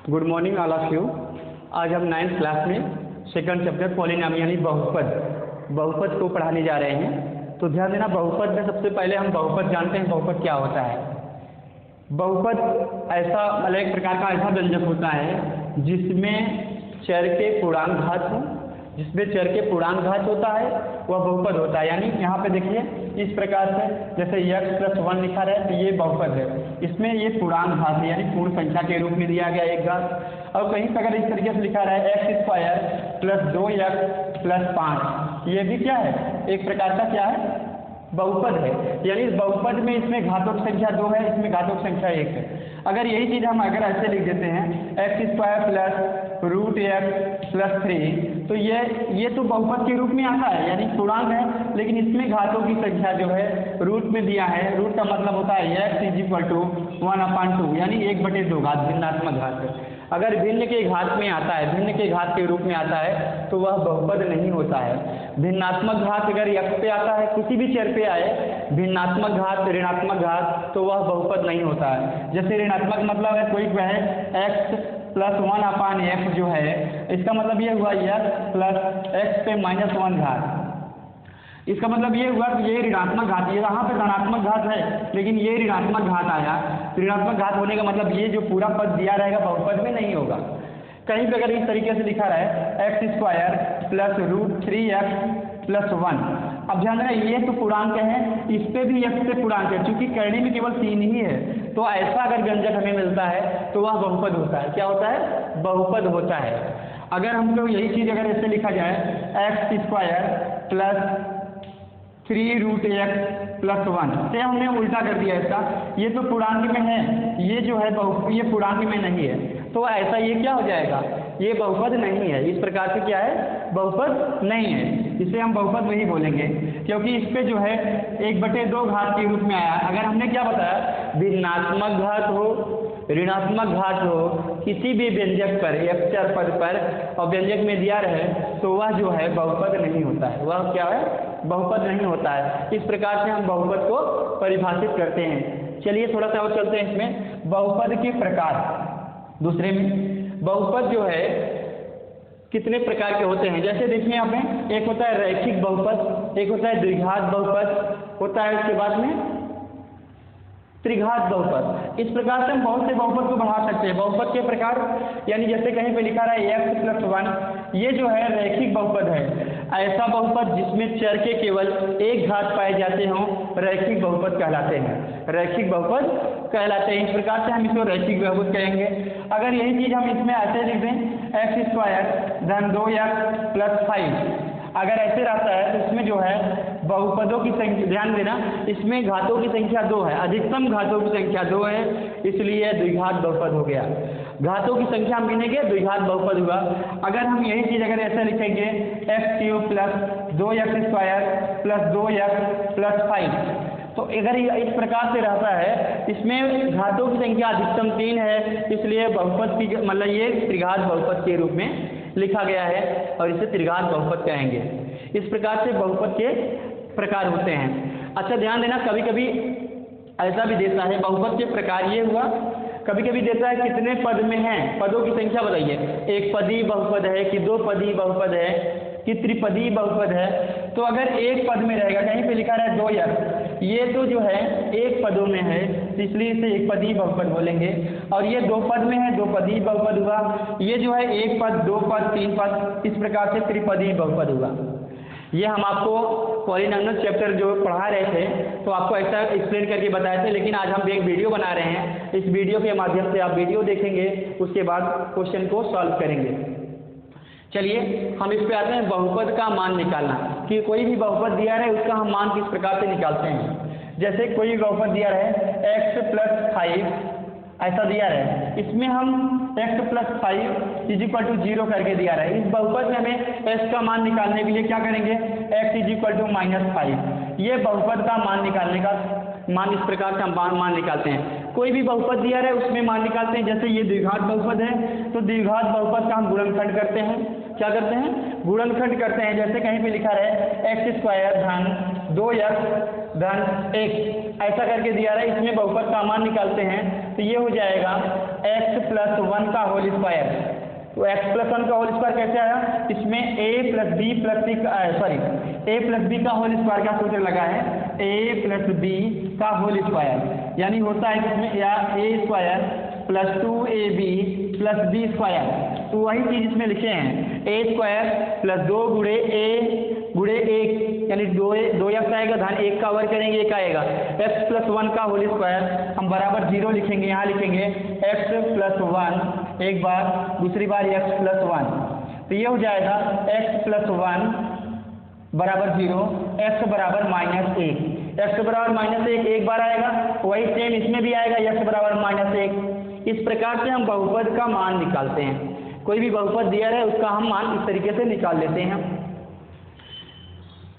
Good morning all of you. आज हम 9th class में सेकंड चैप्टर पॉलिनॉमियल यानी बहुपद को पढ़ाने जा रहे हैं। तो ध्यान देना, बहुपद में सबसे पहले हम बहुपद जानते हैं। बहुपद क्या होता है? बहुपद ऐसा मतलब एक प्रकार का ऐसा व्यंजक होता है जिसमें चर के पूर्णांक घात हो, जिसमें चर के पूर्णांक घात होता है वह बहुपद होता है। यानी यहाँ पे देखिए इस प्रकार से, जैसे x+1 लिखा रहा है तो ये बहुपद है। इसमें ये पूर्णांक घात है यानी पूर्ण संख्या के रूप में दिया गया एक घात। और कहीं पर अगर इस तरीके से लिखा रहा है x² + 2x+5, ये भी क्या है? एक प्रकार का क्या है? बहुपद है। यानी इस बहुपद में इसमें घातों की संख्या 2 है, इसमें घातों की संख्या 1 है। अगर यही चीज़ हम अगर ऐसे लिख देते हैं x² + √x+3, तो ये तो बहुपद के रूप में आता है यानी पूर्णांक है, लेकिन इसमें घातों की संख्या जो है रूट में दिया है। रूट का मतलब होता है x = 1/2 यानी 1/2 घात, भिन्नात्मक घात। अगर भिन्न के घात में आता है, भिन्न के घात के रूप में आता है तो वह बहुपद नहीं होता है। भिन्नात्मक घात अगर x पे आता है, किसी भी चर पे आए, भिन्नात्मक घात, ऋणात्मक घात, तो वह बहुपद नहीं होता है। जैसे ऋणात्मक मतलब है कोई है x+1/x जो है, इसका मतलब ये हुआ x + x पे -1 घात। इसका मतलब ये हुआ कि ये ऋणात्मक घात, ये यहाँ पे धनात्मक घात है लेकिन ये ऋणात्मक घात आया। ऋणात्मक घात होने का मतलब ये जो पूरा पद दिया रहेगा बहुपद में नहीं होगा। कहीं पे अगर इस तरीके से लिखा रहा है x² + √3x+1, अब ध्यान देना ये तो पूर्णांक है, इस पे भी x से पूर्णांक है, चूंकि करने में केवल 3 ही है। तो ऐसा अगर व्यंजक हमें मिलता है तो वह बहुपद होता है। क्या होता है? बहुपद होता है। अगर हमको यही चीज़ अगर ऐसे लिखा जाए x² + 3√x+1, से हमने उल्टा कर दिया इसका, ये तो पूर्णांक में है, ये जो है ये पूर्णांक में नहीं है, तो ऐसा ये क्या हो जाएगा? ये बहुपद नहीं है। इस प्रकार से क्या है? बहुपद नहीं है। इसे हम बहुपद नहीं बोलेंगे क्योंकि इस पे जो है 1/2 घात के रूप में आया। अगर हमने क्या बताया, भिन्नात्मक घात हो, ऋणात्मक घात हो, किसी भी व्यंजक पर, एक चर पद पर और व्यंजक में दिया रहे तो वह जो है बहुपद नहीं होता है। वह क्या है? बहुपद नहीं होता है। इस प्रकार से हम बहुपद को परिभाषित करते हैं। चलिए थोड़ा सा और चलते हैं इसमें। बहुपद के प्रकार, दूसरे में बहुपद जो है कितने प्रकार के होते हैं? जैसे देखिए यहाँ पे एक होता है रैखिक बहुपद, एक होता है द्विघात बहुपद होता है, उसके बाद में त्रिघात बहुपद। इस प्रकार से हम बहुत से बहुपद को बढ़ा सकते हैं। बहुपद के प्रकार यानी जैसे कहीं पे लिखा रहा है x+1, ये जो है रैखिक बहुपद है। ऐसा बहुपद जिसमें चर के केवल एक घात पाए जाते हों रैखिक बहुपद कहलाते हैं। रैखिक बहुपद कहलाते हैं। इस प्रकार से हम इसको रैखिक बहुपद कहेंगे। अगर यही चीज़ हम इसमें ऐसे लिख दें x² + 2x+5, अगर ऐसे रहता है तो इसमें जो है बहुपदों की संख्या, ध्यान देना, इसमें घातों की संख्या 2 है, अधिकतम घातों की संख्या 2 है, इसलिए द्विघात बहुपद हो गया। घातों की संख्या हम गिनेंगे, द्विघात बहुपद हुआ। अगर हम यही चीज़ अगर ऐसे लिखेंगे x³ + 2x² + 2x+5, तो अगर इस प्रकार से रहता है, इसमें घातों की संख्या अधिकतम 3 है, इसलिए बहुपद की मतलब ये त्रिघात बहुपद के रूप में लिखा गया है और इसे त्रिघात बहुपद कहेंगे। इस प्रकार से बहुपद के प्रकार होते हैं। अच्छा ध्यान देना, कभी कभी ऐसा भी देता है बहुपद के प्रकार, ये हुआ कभी कभी देता है कितने पद में है, पदों की संख्या बताइए। एक पदी बहुपद है कि 2 पदी बहुपद है कि त्रिपदी बहुपद है। तो अगर एक पद में रहेगा, कहीं पे लिखा रहा है 2x, ये तो जो है एक पदों में है इसलिए इसे एक पदी बहुपद बोलेंगे। और ये 2 पद में है, 2 पदी बहुपद हुआ। ये जो है 1 पद, 2 पद, 3 पद, इस प्रकार से त्रिपदी बहुपद हुआ। ये हम आपको पॉलिनॉमियल चैप्टर जो पढ़ा रहे थे तो आपको ऐसा एक्सप्लेन करके बताए थे, लेकिन आज हम एक वीडियो बना रहे हैं। इस वीडियो के माध्यम से आप वीडियो देखेंगे, उसके बाद क्वेश्चन को सॉल्व करेंगे। चलिए हम इस पे आते हैं, बहुपद का मान निकालना। कि कोई भी बहुपद दिया रहे उसका हम मान किस प्रकार से निकालते हैं। जैसे कोई भी बहुपद दिया रहे x + 5 ऐसा दिया रहे, इसमें हम x + 5 = 0 करके दिया रहे। इस बहुपद में हमें s का मान निकालने के लिए क्या करेंगे, x = -5। ये बहुपद का मान निकालने का मान, इस प्रकार से हम मान निकालते हैं। कोई भी बहुपद दिया रहे उसमें मान निकालते हैं। जैसे ये द्विघात बहुपद है तो द्विघात बहुपद का हम गुणनखंड करते हैं। क्या करते हैं? गुणनखंड करते हैं। जैसे कहीं पे लिखा रहे x² 2x धन 1 ऐसा करके दिया रहा है। इसमें बहुपद का मान निकालते हैं तो ये हो जाएगा x प्लस 1 का होल स्क्वायर। तो x प्लस 1 का होल स्क्वायर कैसे आया, इसमें a plus B plus C a plus B का होल स्क्वायर का सूत्र लगा है, a प्लस बी का होल स्क्वायर, यानी होता है इसमें या a square plus 2ab plus B square. तो वही चीज इसमें लिखे हैं, a स्क्वायर प्लस 2 गुणे a गुणे 1 यानी 2x आएगा धन 1 का वर्ग करेंगे 1 आएगा, x प्लस 1 का होल स्क्वायर हम बराबर 0 लिखेंगे, यहाँ लिखेंगे x प्लस 1 एक बार, दूसरी बार x प्लस 1। तो ये हो जाएगा x प्लस 1 बराबर 0, x बराबर -1, x बराबर -1 एक बार आएगा, वही सेम इसमें भी आएगा x बराबर -1। इस प्रकार से हम बहुपद का मान निकालते हैं। कोई भी बहुपद दिया है उसका हम मान इस तरीके से निकाल लेते हैं।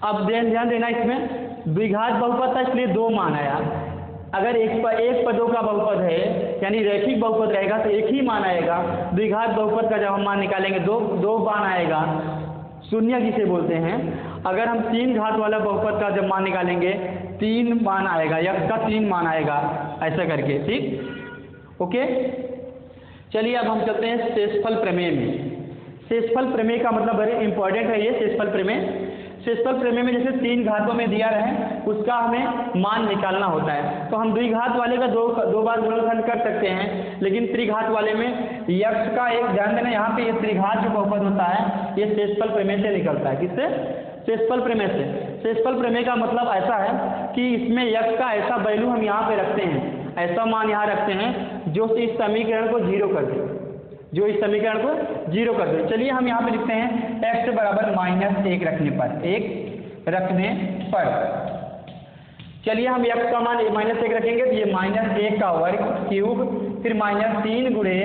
अब ध्यान देना, इसमें द्विघात बहुपद था इसलिए 2 मान आया। अगर एक पदों का बहुपद है यानी रैखिक बहुपद रहेगा तो एक ही मान आएगा। द्विघात बहुपद का जब हम मान निकालेंगे दो मान आएगा, शून्य जिसे बोलते हैं। अगर हम 3 घात वाला बहुपद का जब मान निकालेंगे 3 मान आएगा, x का 3 मान आएगा, ऐसा करके, ठीक ओके। चलिए अब हम चलते हैं शेषफल प्रमेय में। शेषफल प्रमेय का मतलब बड़े इंपॉर्टेंट है ये शेषफल प्रमेय। शेषफल प्रमेय में जैसे 3 घातों में दिया रहे उसका हमें मान निकालना होता है, तो हम द्विघात वाले का दो बार गुणनखंड कर सकते हैं, लेकिन त्रिघात वाले में यक्ष का एक ध्यान देना, यहाँ पे ये त्रिघात जो बहुपद होता है ये शेषफल प्रमेय से निकलता है। किससे? शेषफल प्रमेय से। शेषफल प्रमेय का मतलब ऐसा है कि इसमें यक्ष का ऐसा वैल्यू हम यहाँ पे रखते हैं, ऐसा मान यहाँ रखते हैं जो इस समीकरण को 0 कर दे, जो इस समीकरण को 0 कर दे। चलिए हम यहाँ पे लिखते हैं x बराबर -1 रखने पर, 1 रखने पर। चलिए हम x का मान -1 रखेंगे तो ये -1 का वर्ग क्यूब, फिर -3 गुणे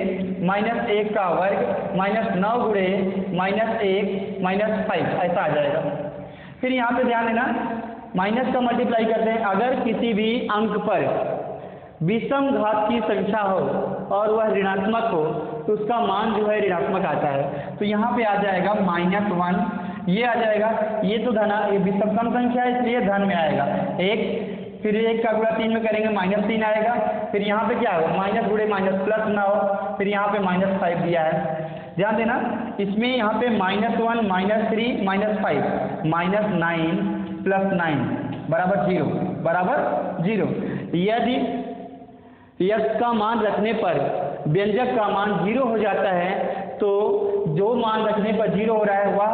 -1 का वर्ग, -9 गुणे -1 -5 ऐसा आ जाएगा। फिर यहाँ पे ध्यान देना, माइनस का मल्टीप्लाई करते हैं। अगर किसी भी अंक पर विषम घात की संख्या हो और वह ऋणात्मक हो तो उसका मान जो है ऋणात्मक आता है। तो यहाँ पे आ जाएगा -1, ये आ जाएगा, ये तो विषम संख्या है इसलिए धन में आएगा 1, फिर 1 का गुणा 3 में करेंगे -3 आएगा, फिर यहाँ पे क्या होगा माइनस गुणे माइनस प्लस 9, फिर यहाँ पे -5 दिया है। ध्यान देना, इसमें यहाँ पे -1 -3 -5 -9 प्लस 9 बराबर 0 बराबर 0। यदि x का मान रखने पर व्यंजक का मान 0 हो जाता है तो जो मान रखने पर 0 हो रहा है वह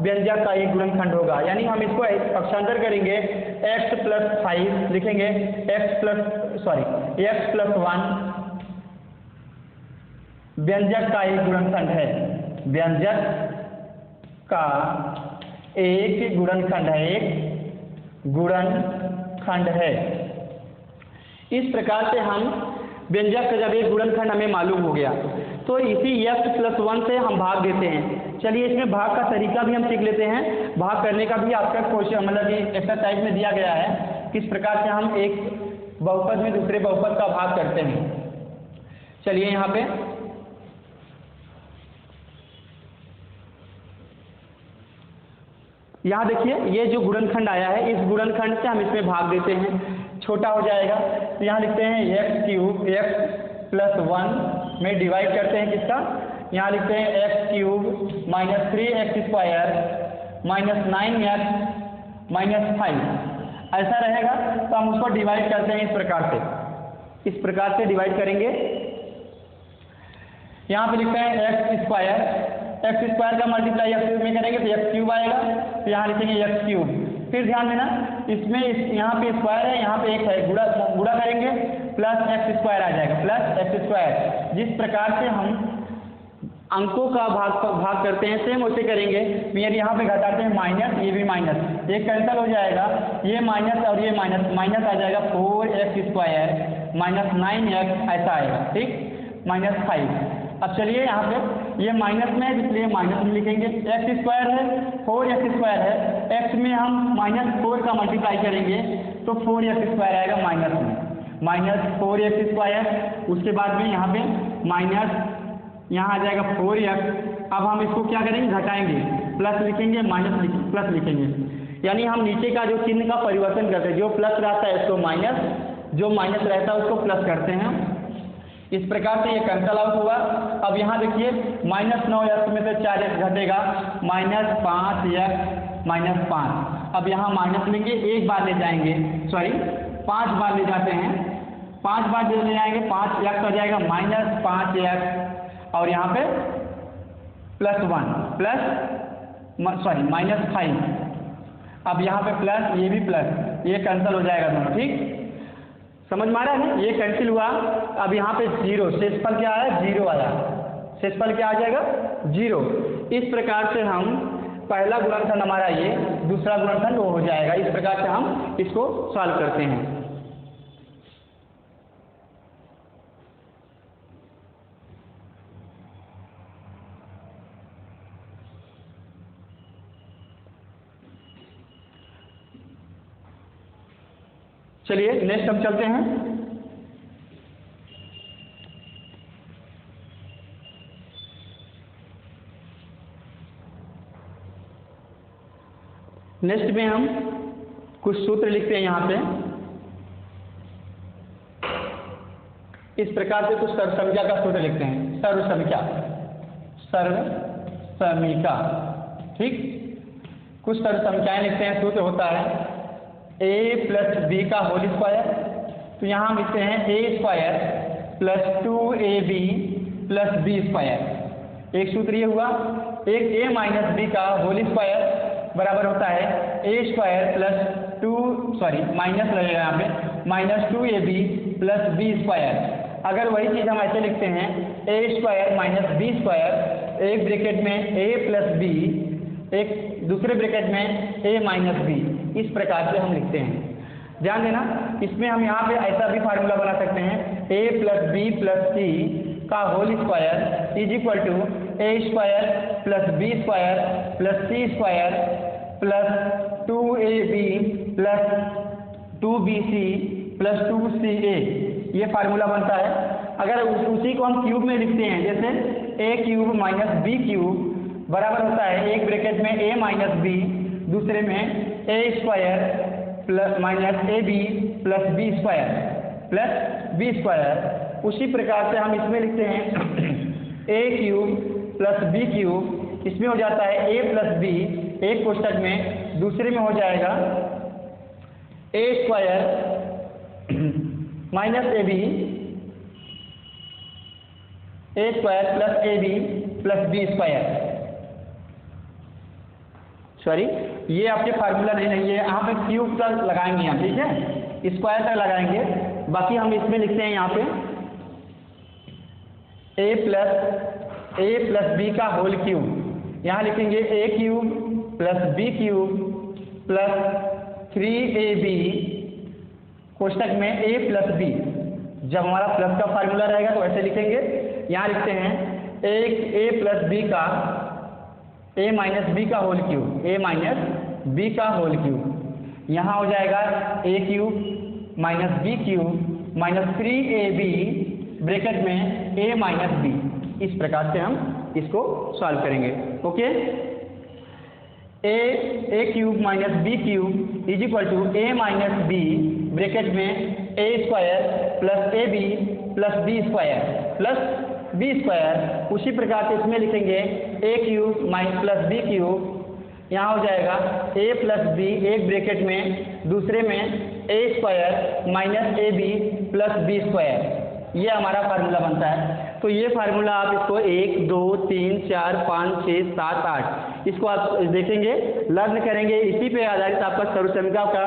व्यंजक का एक गुणनखंड होगा। यानी हम इसको पक्षांतर करेंगे, x प्लस 5 लिखेंगे, x प्लस 1 व्यंजक का एक गुणनखंड है, व्यंजक का एक गुणनखंड है, एक गुणनखंड है। इस प्रकार से हम व्यंजक का जब एक गुणनखंड हमें मालूम हो गया तो इसी x प्लस 1 से हम भाग देते हैं। चलिए इसमें भाग का तरीका भी हम सीख लेते हैं। भाग करने का भी आपका क्वेश्चन मतलब कि एक्सरसाइज में दिया गया है, किस प्रकार से हम एक बहुपद में दूसरे बहुपद का भाग करते हैं। चलिए यहाँ पे यहाँ देखिए, ये जो गुणनखंड आया है इस गुणनखंड से हम इसमें भाग देते हैं, छोटा हो जाएगा। तो यहाँ लिखते हैं x प्लस 1 में डिवाइड करते हैं किसका, यहाँ लिखते हैं x³ -3x² -9x -5 ऐसा रहेगा। तो हम उसको डिवाइड करते हैं इस प्रकार से डिवाइड करेंगे। यहाँ पे लिखते हैं x² का मल्टीप्लाई x³ में करेंगे तो x³ आएगा, तो यहाँ लिखेंगे x³। फिर ध्यान देना, इसमें यहाँ पे स्क्वायर है, यहाँ पे 1 है, गुणा करेंगे प्लस x² आ जाएगा, प्लस x²। जिस प्रकार से हम अंकों का भाग करते हैं सेम उसे करेंगे। फिर यहाँ पे घटाते हैं माइनस, ये भी माइनस, ये कैंसिल हो जाएगा, ये माइनस और ये माइनस आ जाएगा, 4x² -9x ऐसा आएगा, ठीक, -5। अब चलिए यहाँ पे ये माइनस में है इसलिए माइनस में लिखेंगे, x² है 4x² है, x में हम -4 का मल्टीप्लाई करेंगे तो 4x² आएगा माइनस में, -4x²। उसके बाद में यहाँ पे माइनस, यहाँ आ जाएगा 4x। अब हम इसको क्या करेंगे, घटाएंगे, प्लस लिखेंगे, प्लस लिखेंगे। यानी हम नीचे का जो चिन्ह का परिवर्तन करते हैं, जो प्लस रहता है उसको माइनस, जो माइनस रहता है उसको प्लस करते हैं। इस प्रकार से ये कैंसल आउट हुआ। अब यहाँ देखिए -9x में से 4x घटेगा, -5x -5। अब यहाँ माइनस लेंगे, एक बार ले जाएंगे, सॉरी 5 बार ले जाते हैं, 5 बार ले जाएंगे, 5x हो जाएगा -5x और यहाँ पे +1 -5। अब यहाँ पे प्लस, ये भी प्लस, ये कैंसिल हो जाएगा दोनों, ठीक समझ में आ रहा है ना, ये कैंसिल हुआ। अब यहाँ पे 0, शेषफल क्या आया, 0 आया, शेषफल क्या आ जाएगा 0। इस प्रकार से हम पहला गुणनखंड हमारा ये, दूसरा गुणनखंड वो हो जाएगा। इस प्रकार से हम इसको सॉल्व करते हैं। चलिए नेक्स्ट हम चलते हैं। नेक्स्ट में हम कुछ सूत्र लिखते हैं यहाँ पे। इस प्रकार से कुछ सर्वसमीका का सूत्र लिखते हैं। सर्वसमीका, सर्वसमीका, ठीक। कुछ सर्वसमीकाएं लिखते हैं। सूत्र होता है a + b का होल स्क्वायर। तो यहाँ हम लिखते हैं a² + 2ab + b स्क्वायर। एक सूत्र ये हुआ। एक a - b का होल स्क्वायर बराबर होता है a² + 2, सॉरी माइनस लगेगा यहाँ पे, -2ab + b स्क्वायर। अगर वही चीज़ हम ऐसे लिखते हैं a² - b², एक ब्रैकेट में a + b, एक दूसरे ब्रैकेट में a - b, इस प्रकार से हम लिखते हैं। ध्यान देना, इसमें हम यहाँ पे ऐसा भी फार्मूला बना सकते हैं, a + b + c का whole square = a² + b² + c² + 2ab + 2bc + 2ca, ये फार्मूला बनता है। अगर उसी को हम क्यूब में लिखते हैं, जैसे a³ - b³ बराबर होता है, एक ब्रैकेट में a - b, दूसरे में a² - ab + b² उसी प्रकार से हम इसमें लिखते हैं a³ + b³, इसमें हो जाता है a + b, एक कोष्ठक में, दूसरे में हो जाएगा a² - ab, a² + ab + b²। Sorry, ये आपके फार्मूला नहीं है, यहाँ पे क्यूब तक लगाएंगे हम, ठीक है, स्क्वायर तक लगाएंगे। बाकी हम इसमें लिखते हैं यहाँ पे a + b का होल क्यूब। यहाँ लिखेंगे a³ + b³ + 3ab कोष्ठक में a + b। जब हमारा प्लस का फार्मूला रहेगा तो ऐसे लिखेंगे। यहाँ लिखते हैं a + b का a - b का होल क्यूब, a - b का होल क्यूब। यहाँ हो जाएगा a³ - b³ - 3ab ब्रैकेट में a - b। इस प्रकार से हम इसको सॉल्व करेंगे। Okay, a³ - b³ = a - b bracket में a² + ab + b² b²। उसी प्रकार से इसमें लिखेंगे a³ + b³, यहाँ हो जाएगा a + b, एक ब्रैकेट में, दूसरे में a² - ab + b²। ये हमारा फार्मूला बनता है। तो ये फार्मूला आप इसको 1 2 3 4 5 6 7 8 इसको आप देखेंगे, लर्न करेंगे। इसी पे आधारित आपका सर्वसमीका का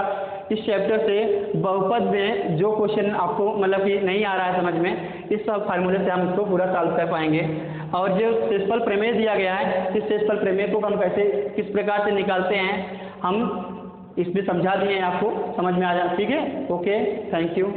इस चैप्टर से बहुपद में जो क्वेश्चन आपको मतलब कि नहीं आ रहा है समझ में, इस सब फार्मूले से हम इसको पूरा सॉल्व कर पाएंगे। और जो शेषफल प्रमेय दिया गया है, इस शेषफल प्रमेय को हम कैसे किस प्रकार से निकालते हैं, हम इसमें समझा दिए हैं, आपको समझ में आ जाए। ठीक है, ओके, थैंक यू।